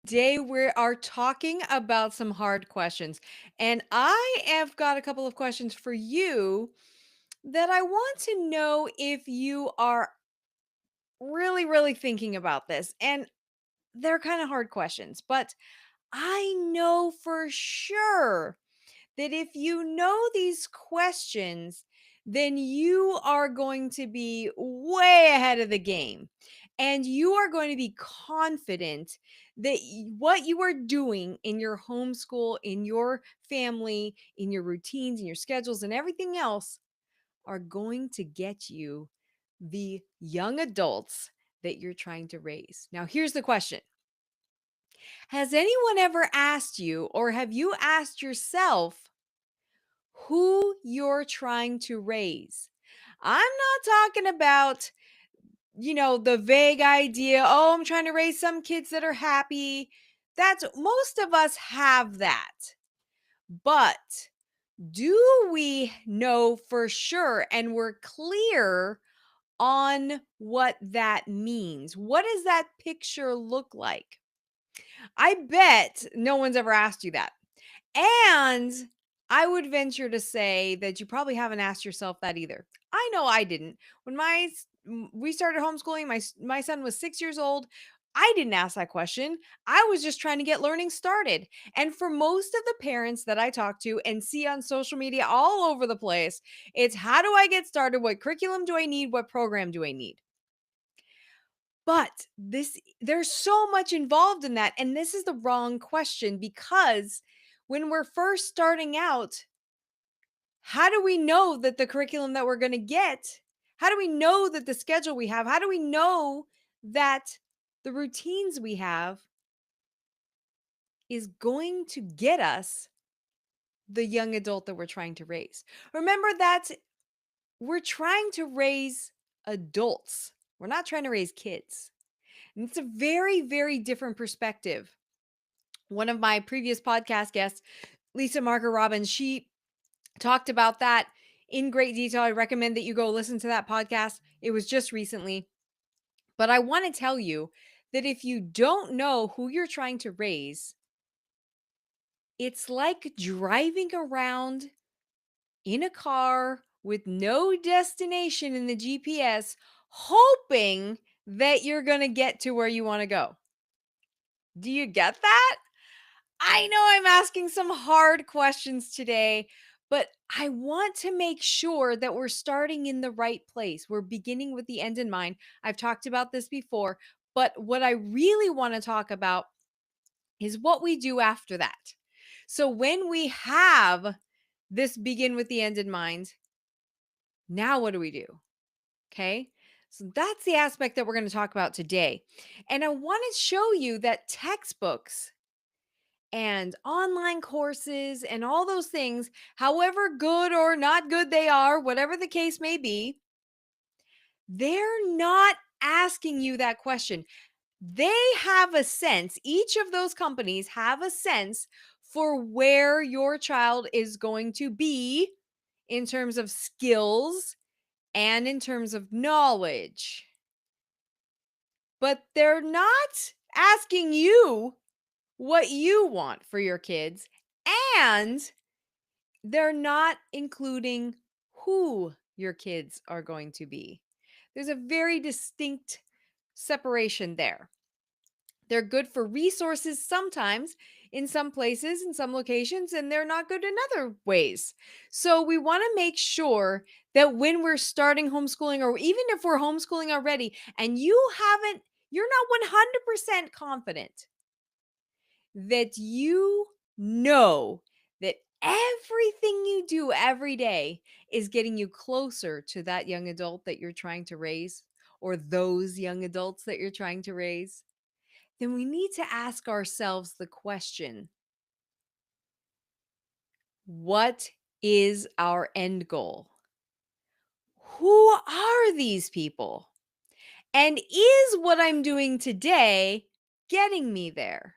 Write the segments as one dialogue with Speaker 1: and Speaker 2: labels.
Speaker 1: Today we are talking about some hard questions. And I have got a couple of questions for you that I want to know if you are really, really thinking about this. And they're kind of hard questions, but I know for sure that if you know these questions, then you are going to be way ahead of the game. And you are going to be confident that what you are doing in your homeschool, in your family, in your routines, in your schedules, and everything else are going to get you the young adults that you're trying to raise. Now, here's the question. Has anyone ever asked you, or have you asked yourself, who you're trying to raise? I'm not talking about, the vague idea, oh, I'm trying to raise some kids that are happy. That's most of us have that. But do we know for sure and we're clear on what that means? What does that picture look like? I bet no one's ever asked you that. And I would venture to say that you probably haven't asked yourself that either. I know I didn't. When we started homeschooling, my son was 6 years old. I didn't ask that question. I was just trying to get learning started. And for most of the parents that I talk to and see on social media all over the place, it's how do I get started? What curriculum do I need? What program do I need? But there's so much involved in that, and this is the wrong question because when we're first starting out, how do we know that the curriculum that we're gonna get, how do we know that the schedule we have, how do we know that the routines we have is going to get us the young adult that we're trying to raise? Remember that we're trying to raise adults. We're not trying to raise kids. And it's a very, very different perspective. One of my previous podcast guests, Lisa Marker Robbins, she talked about that in great detail. I recommend that you go listen to that podcast. It was just recently. But I want to tell you that if you don't know who you're trying to raise, it's like driving around in a car with no destination in the GPS, hoping that you're going to get to where you want to go. Do you get that? I know I'm asking some hard questions today, but I want to make sure that we're starting in the right place. We're beginning with the end in mind. I've talked about this before, but what I really want to talk about is what we do after that. So when we have this begin with the end in mind, now what do we do? Okay. So that's the aspect that we're going to talk about today. And I want to show you that textbooks and online courses and all those things, however good or not good they are, whatever the case may be, they're not asking you that question. They have a sense, each of those companies have a sense for where your child is going to be in terms of skills and in terms of knowledge. But they're not asking you what you want for your kids, and they're not including who your kids are going to be. There's a very distinct separation there. They're good for resources sometimes in some places, in some locations, and they're not good in other ways. So we want to make sure that when we're starting homeschooling, or even if we're homeschooling already, and you're not 100% confident that you know that everything you do every day is getting you closer to that young adult that you're trying to raise, or those young adults that you're trying to raise, then we need to ask ourselves the question, what is our end goal? Who are these people? And is what I'm doing today getting me there?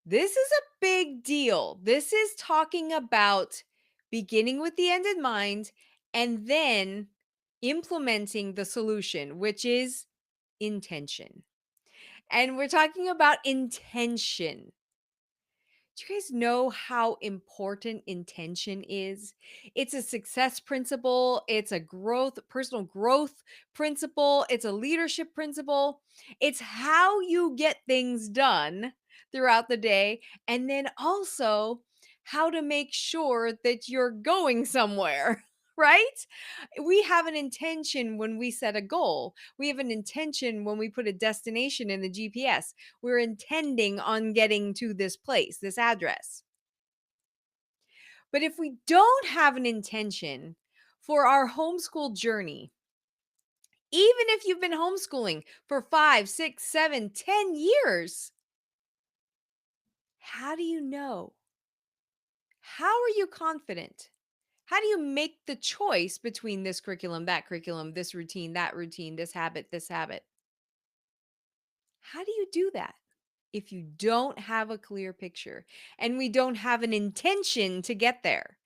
Speaker 1: This is a big deal. This is talking about beginning with the end in mind and then implementing the solution, which is intention. And we're talking about intention. Do you guys know how important intention is? It's a success principle, it's a personal growth principle, it's a leadership principle. It's how you get things done throughout the day, and then also how to make sure that you're going somewhere, right? We have an intention when we set a goal. We have an intention when we put a destination in the GPS. We're intending on getting to this place, this address. But if we don't have an intention for our homeschool journey, even if you've been homeschooling for 5, 6, 7, 10 years, how do you know? How are you confident? How do you make the choice between this curriculum, this routine, that routine, this habit, this habit? How do you do that? If you don't have a clear picture and we don't have an intention to get there.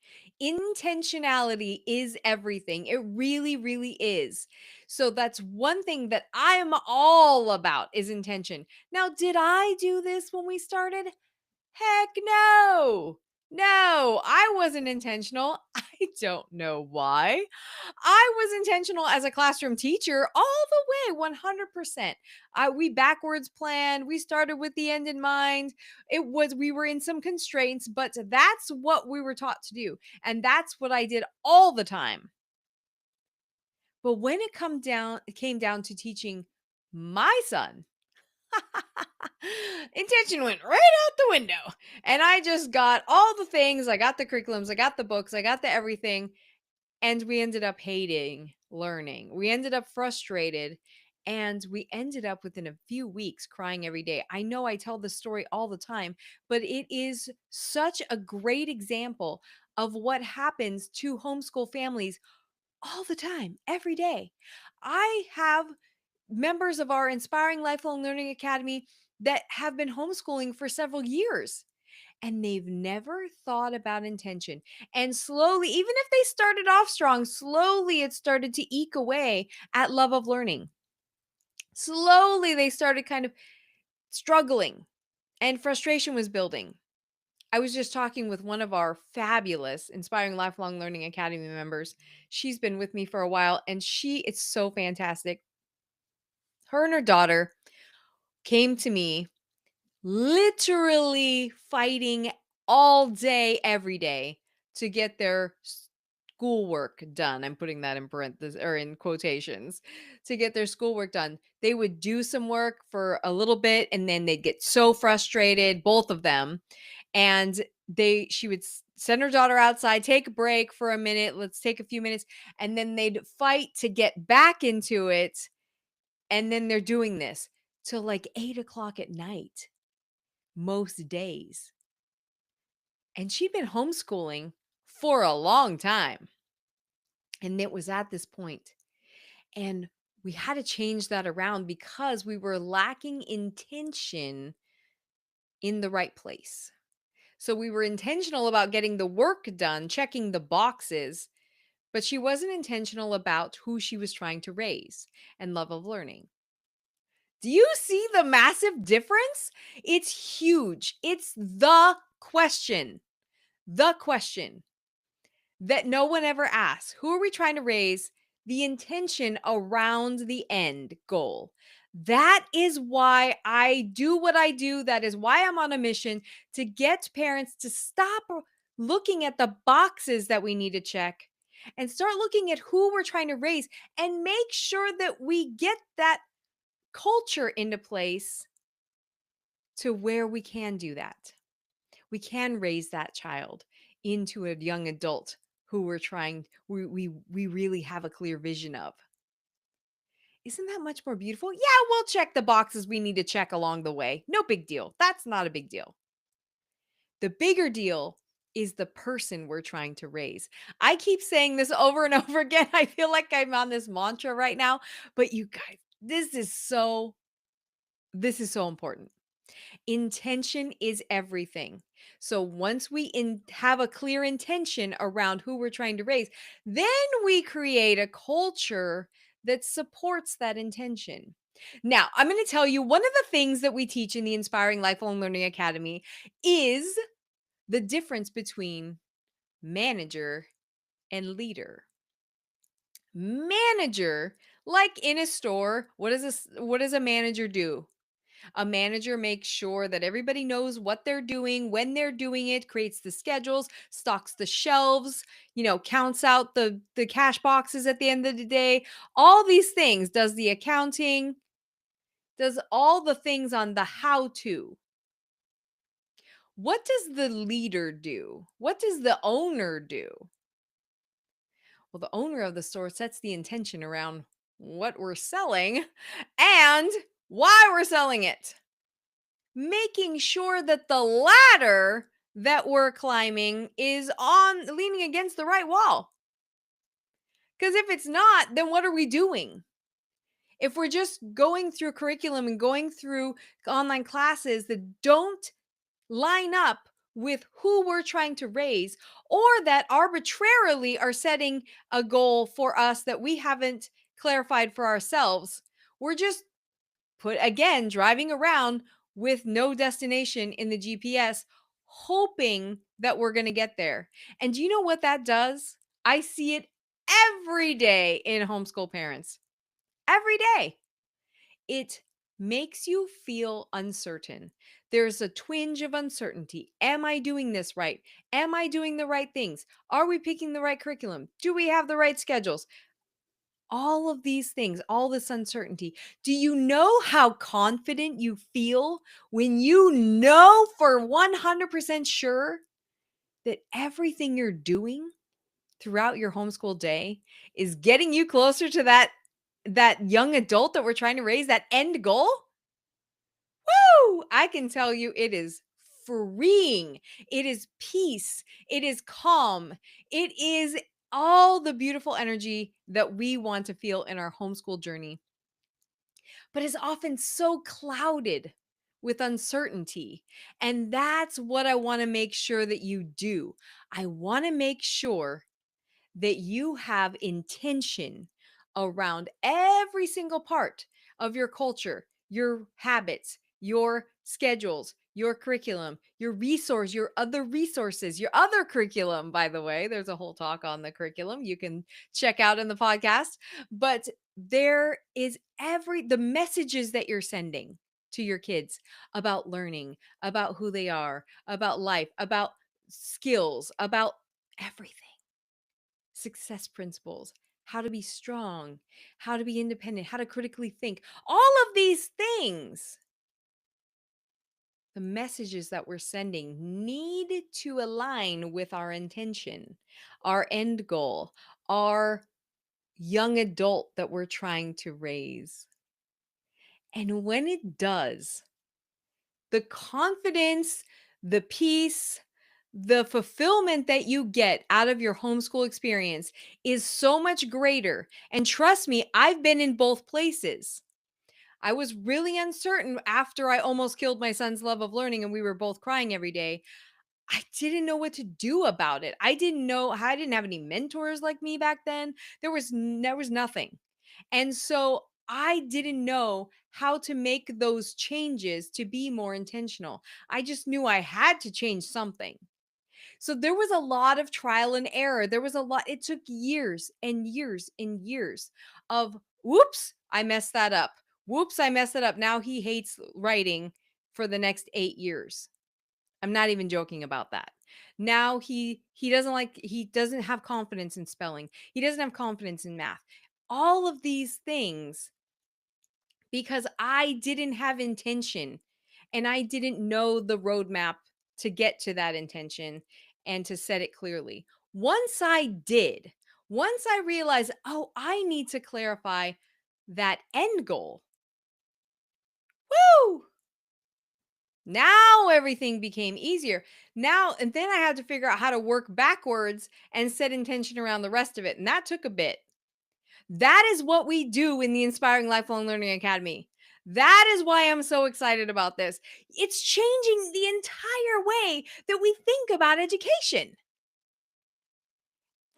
Speaker 1: Intentionality is everything. It really, really is. So that's one thing that I am all about is intention. Now, did I do this when we started? Heck no. No, I wasn't intentional. I don't know why. I was intentional as a classroom teacher all the way, 100%. We backwards planned. We started with the end in mind. We were in some constraints, but that's what we were taught to do. And that's what I did all the time. But when it came down to teaching my son, intention went right out the window. And I just got all the things. I got the curriculums, I got the books, I got the everything. And we ended up hating learning. We ended up frustrated. And we ended up within a few weeks crying every day. I know I tell this story all the time, but it is such a great example of what happens to homeschool families all the time, every day. I have members of our Inspiring Lifelong Learning Academy that have been homeschooling for several years and they've never thought about intention. And slowly, even if they started off strong, slowly it started to eke away at love of learning. Slowly, they started kind of struggling and frustration was building. I was just talking with one of our fabulous Inspiring Lifelong Learning Academy members. She's been with me for a while and it's so fantastic. Her and her daughter came to me literally fighting all day, every day to get their schoolwork done. I'm putting that in parentheses or in quotations to get their schoolwork done. They would do some work for a little bit and then they'd get so frustrated, both of them. And she would send her daughter outside, take a break for a minute, let's take a few minutes, and then they'd fight to get back into it. And then they're doing this till like 8 o'clock at night most days. And she'd been homeschooling for a long time. And it was at this point. And we had to change that around because we were lacking intention in the right place. So we were intentional about getting the work done, checking the boxes, but she wasn't intentional about who she was trying to raise and love of learning. Do you see the massive difference? It's huge. It's the question that no one ever asks. Who are we trying to raise? The intention around the end goal. That is why I do what I do. That is why I'm on a mission to get parents to stop looking at the boxes that we need to check and start looking at who we're trying to raise and make sure that we get that culture into place to where we can do that. We can raise that child into a young adult who we really have a clear vision of. Isn't that much more beautiful? Yeah, we'll check the boxes we need to check along the way. No big deal. That's not a big deal. The bigger deal is the person we're trying to raise. I keep saying this over and over again. I feel like I'm on this mantra right now, but you guys, this is so important. Intention is everything. So once we have a clear intention around who we're trying to raise, then we create a culture that supports that intention. Now, I'm going to tell you one of the things that we teach in the Inspiring Lifelong Learning Academy is the difference between manager and leader. Manager, like in a store, what does a manager do? A manager makes sure that everybody knows what they're doing, when they're doing it, creates the schedules, stocks the shelves, counts out the cash boxes at the end of the day. All these things, does the accounting, does all the things on the how to. What does the leader do? What does the owner do? Well, the owner of the store sets the intention around what we're selling and why we're selling it, making sure that the ladder that we're climbing is on leaning against the right wall. Because if it's not, then what are we doing? If we're just going through curriculum and going through online classes that don't line up with who we're trying to raise, or that arbitrarily are setting a goal for us that we haven't clarified for ourselves, we're just driving around with no destination in the GPS, hoping that we're going to get there. And do you know what that does? I see it every day in homeschool parents. Every day. It makes you feel uncertain. There's a twinge of uncertainty. Am I doing this right? Am I doing the right things? Are we picking the right curriculum? Do we have the right schedules? All of these things, all this uncertainty. Do you know how confident you feel when you know for 100% sure that everything you're doing throughout your homeschool day is getting you closer to that young adult that we're trying to raise, that end goal? Woo! I can tell you it is freeing. It is peace. It is calm. It is all the beautiful energy that we want to feel in our homeschool journey, but is often so clouded with uncertainty. And that's what I want to make sure that you do. I want to make sure that you have intention around every single part of your culture, your habits, your schedules, your curriculum, your other resources, your other curriculum. By the way, there's a whole talk on the curriculum you can check out in the podcast. But there is the messages that you're sending to your kids about learning, about who they are, about life, about skills, about everything, success principles, how to be strong, how to be independent, how to critically think, all of these things. The messages that we're sending need to align with our intention, our end goal, our young adult that we're trying to raise. And when it does, the confidence, the peace, the fulfillment that you get out of your homeschool experience is so much greater. And trust me, I've been in both places. I was really uncertain after I almost killed my son's love of learning and we were both crying every day. I didn't know what to do about it. I didn't have any mentors like me back then. There was nothing. And so I didn't know how to make those changes to be more intentional. I just knew I had to change something. So there was a lot of trial and error. It took years and years and years of whoops, I messed that up. Whoops, I messed it up. Now he hates writing for the next 8 years. I'm not even joking about that. Now he doesn't have confidence in spelling. He doesn't have confidence in math. All of these things because I didn't have intention and I didn't know the roadmap to get to that intention and to set it clearly. Once I did, once I realized, oh, I need to clarify that end goal. Woo! Now everything became easier. And then I had to figure out how to work backwards and set intention around the rest of it. And that took a bit. That is what we do in the Inspiring Lifelong Learning Academy. That is why I'm so excited about this. It's changing the entire way that we think about education.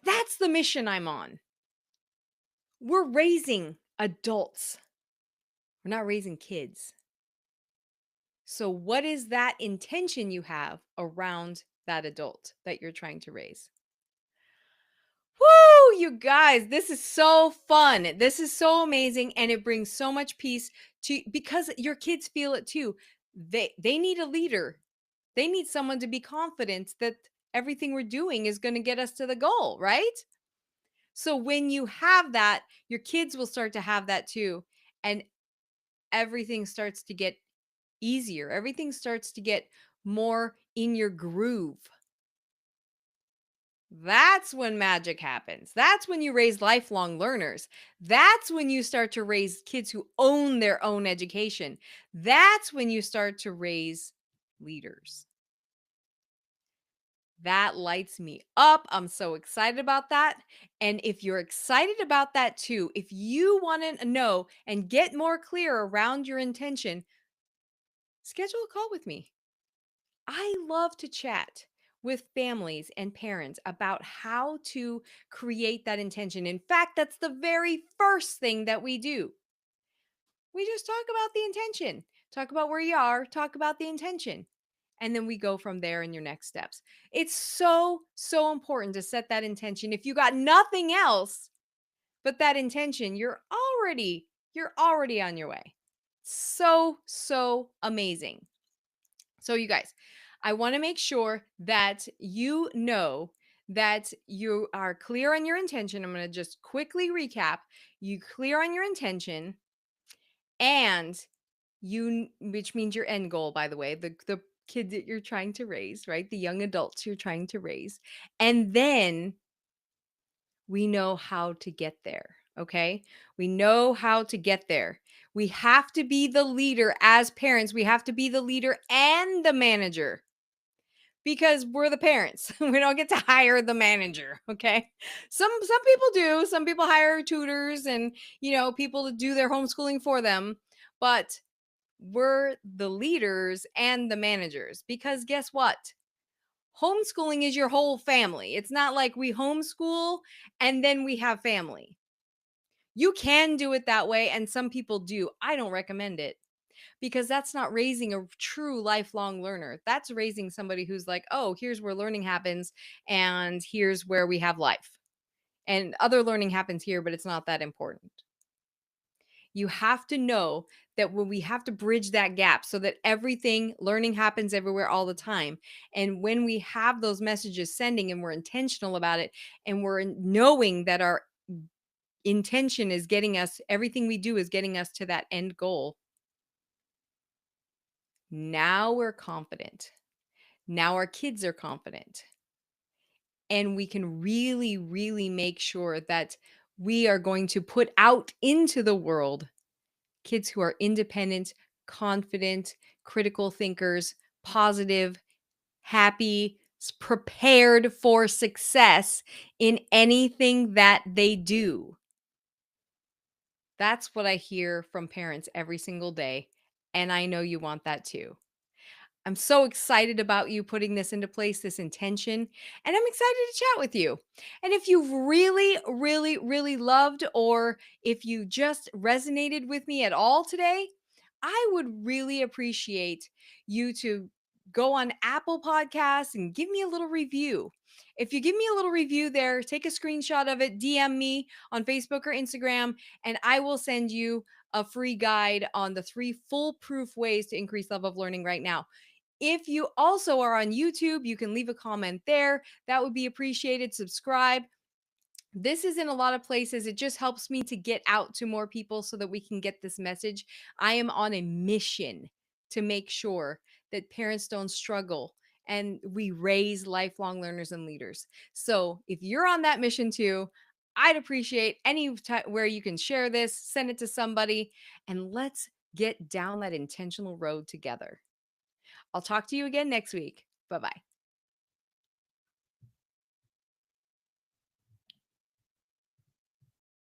Speaker 1: That's the mission I'm on. We're raising adults. We're not raising kids. So, what is that intention you have around that adult that you're trying to raise? Woo, you guys, this is so fun. This is so amazing and it brings so much peace to because your kids feel it too. They need a leader. They need someone to be confident that everything we're doing is going to get us to the goal, right? So when you have that, your kids will start to have that too and everything starts to get easier. Everything starts to get more in your groove. That's when magic happens. That's when you raise lifelong learners. That's when you start to raise kids who own their own education. That's when you start to raise leaders. That lights me up. I'm so excited about that. And if you're excited about that too, if you want to know and get more clear around your intention, schedule a call with me. I love to chat with families and parents about how to create that intention. In fact, that's the very first thing that we do. We just talk about the intention, talk about where you are, talk about the intention. And then we go from there in your next steps. It's so, so important to set that intention. If you got nothing else but that intention, you're already on your way. So, so amazing. So, you guys, I want to make sure that you know that you are clear on your intention. I'm going to just quickly recap. You clear on your intention and which means your end goal, by the way, the kid that you're trying to raise, right? The young adults you're trying to raise. And then we know how to get there. Okay. We know how to get there. We have to be the leader as parents. We have to be the leader and the manager because we're the parents. We don't get to hire the manager, okay? Some people do. Some people hire tutors and, people to do their homeschooling for them, but we're the leaders and the managers because guess what? Homeschooling is your whole family. It's not like we homeschool and then we have family. You can do it that way and some people do. I don't recommend it because that's not raising a true lifelong learner. That's raising somebody who's like, oh, here's where learning happens, and here's where we have life. And other learning happens here, but it's not that important. You have to know that when we have to bridge that gap so that learning happens everywhere all the time. And when we have those messages sending and we're intentional about it and we're knowing that our intention is getting us, everything we do is getting us to that end goal. Now we're confident. Now our kids are confident. And we can really, really make sure that we are going to put out into the world kids who are independent, confident, critical thinkers, positive, happy, prepared for success in anything that they do. That's what I hear from parents every single day. And I know you want that too. I'm so excited about you putting this into place, this intention, and I'm excited to chat with you. And if you've really, really, really loved, or if you just resonated with me at all today, I would really appreciate you to go on Apple Podcasts and give me a little review. If you give me a little review there, take a screenshot of it, DM me on Facebook or Instagram, and I will send you a free guide on the 3 foolproof ways to increase level of learning right now. If you also are on YouTube, you can leave a comment there. That would be appreciated. Subscribe. This is in a lot of places. It just helps me to get out to more people so that we can get this message. I am on a mission to make sure that parents don't struggle and we raise lifelong learners and leaders. So if you're on that mission too, I'd appreciate any where you can share this, send it to somebody, and let's get down that intentional road together. I'll talk to you again next week. Bye bye.